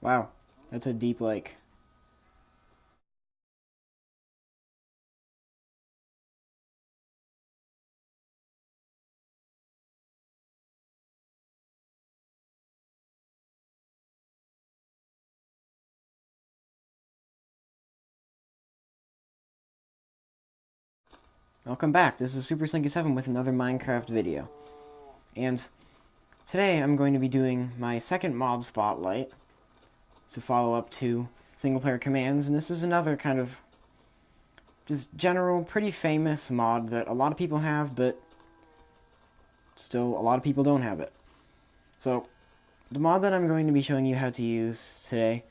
Wow, that's a deep lake. Welcome back, this is Super Slinky 7 with another Minecraft video. And today I'm going to be doing my second mod spotlight. It's a follow-up to single-player commands, and this is another kind of just general, pretty famous mod that a lot of people have, but still a lot of people don't have it. So, the mod that I'm going to be showing you how to use today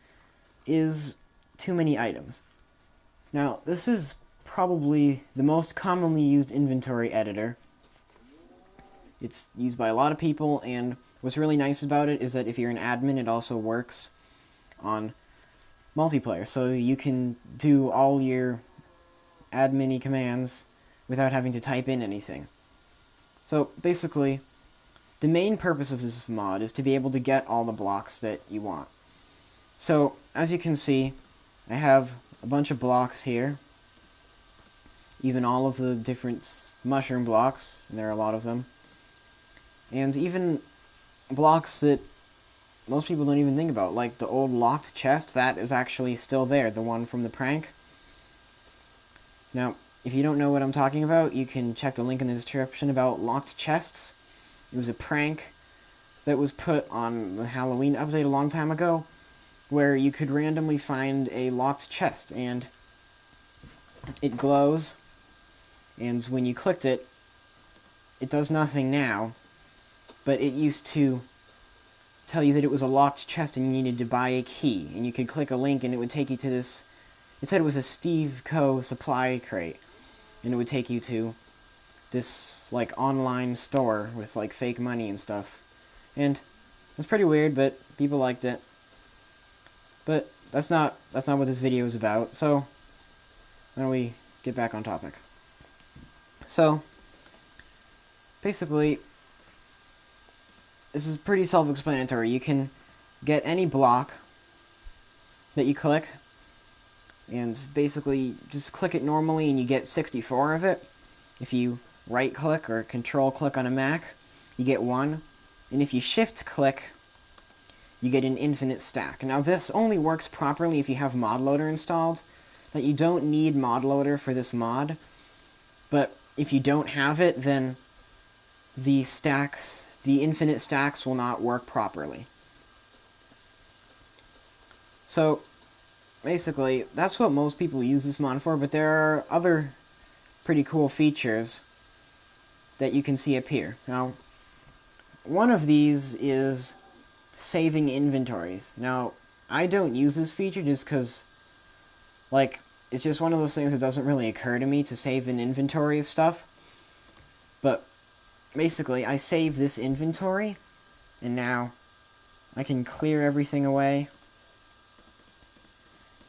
is TooManyItems. Now, this is probably the most commonly used inventory editor. It's used by a lot of people, and what's really nice about it is that if you're an admin, it also works on multiplayer. So you can do all your admin-y commands without having to type in anything. So basically, the main purpose of this mod is to be able to get all the blocks that you want. So, as you can see, I have a bunch of blocks here. Even all of the different mushroom blocks, and there are a lot of them. And even blocks that most people don't even think about, like the old locked chest, that is actually still there, the one from the prank. Now, if you don't know what I'm talking about, you can check the link in the description about locked chests. It was a prank that was put on the Halloween update a long time ago, where you could randomly find a locked chest, and it glows, and when you clicked it, it does nothing now, but it used to tell you that it was a locked chest and you needed to buy a key, and you could click a link and it would take you to this, it said it was a Steve Co. supply crate, and it would take you to this, like, online store with, like, fake money and stuff, and it's pretty weird, but people liked it. But that's not what this video is about, so why don't we get back on topic. So, basically, this is pretty self-explanatory. You can get any block that you click, and basically just click it normally and you get 64 of it. If you right-click or control-click on a Mac, you get 1. And if you shift-click, you get an infinite stack. Now, this only works properly if you have ModLoader installed. Now, you don't need ModLoader for this mod, but if you don't have it, then the infinite stacks will not work properly. So, basically, that's what most people use this mod for, but there are other pretty cool features that you can see up here. Now, one of these is saving inventories. Now, I don't use this feature just because, like, it's just one of those things that doesn't really occur to me to save an inventory of stuff. But basically, I save this inventory, and now I can clear everything away,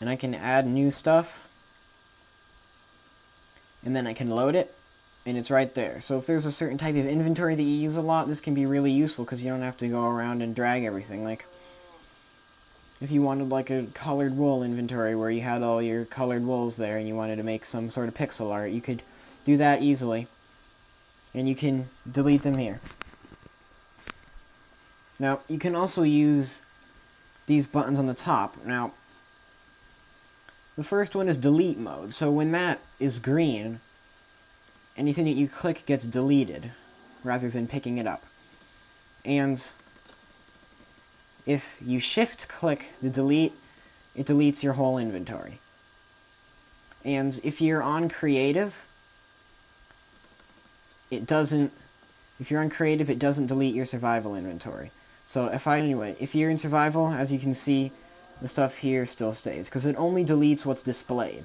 and I can add new stuff, and then I can load it, and it's right there. So if there's a certain type of inventory that you use a lot, this can be really useful because you don't have to go around and drag everything. Like, if you wanted like a colored wool inventory where you had all your colored wools there and you wanted to make some sort of pixel art, you could do that easily. And you can delete them here. Now, you can also use these buttons on the top. Now, the first one is delete mode. So when that is green, anything that you click gets deleted rather than picking it up. And if you shift-click the delete, it deletes your whole inventory. And if you're on creative, it doesn't delete your survival inventory. So if you're in survival, as you can see, the stuff here still stays, because it only deletes what's displayed.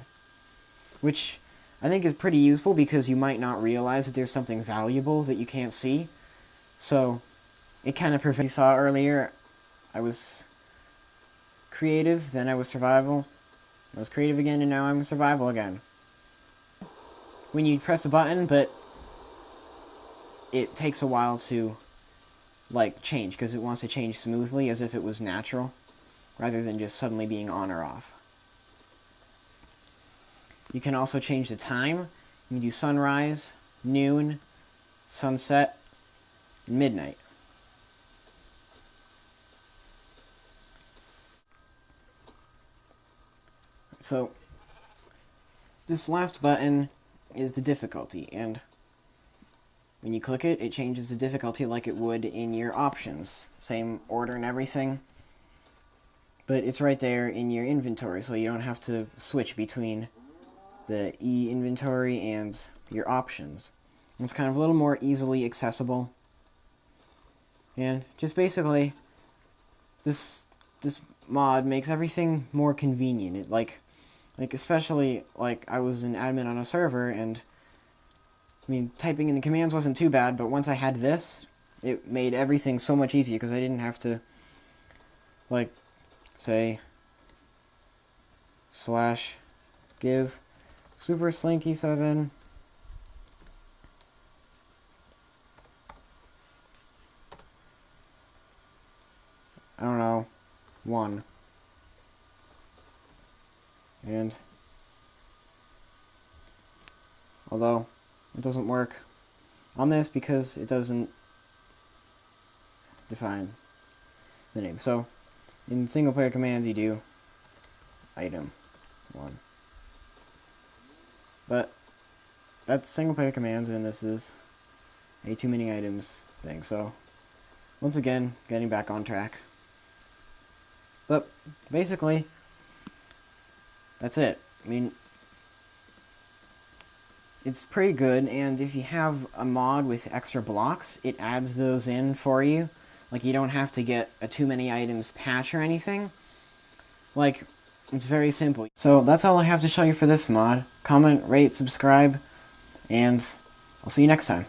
Which I think is pretty useful because you might not realize that there's something valuable that you can't see. So it kind of prevents, you saw earlier, I was creative, then I was survival. I was creative again, and now I'm survival again. When you press a button, but it takes a while to, like, change, because it wants to change smoothly, as if it was natural. rather than just suddenly being on or off. You can also change the time. You can do sunrise, noon, sunset, and midnight. So, this last button is the difficulty, and when you click it, it changes the difficulty like it would in your options. Same order and everything, but it's right there in your inventory, so you don't have to switch between the e-inventory and your options. It's kind of a little more easily accessible. And just basically, this mod makes everything more convenient. It like especially like I was an admin on a server, and I mean typing in the commands wasn't too bad, but once I had this, it made everything so much easier because I didn't have to like say /give super slinky 7 I don't know 1, and although it doesn't work on this because it doesn't define the name. So in single player commands you do item 1. But that's single player commands, and this is a TooManyItems thing. So once again, getting back on track. But basically, that's it. I mean, it's pretty good, and if you have a mod with extra blocks, it adds those in for you. Like, you don't have to get a TooManyItems patch or anything. Like, it's very simple. So that's all I have to show you for this mod. Comment, rate, subscribe, and I'll see you next time.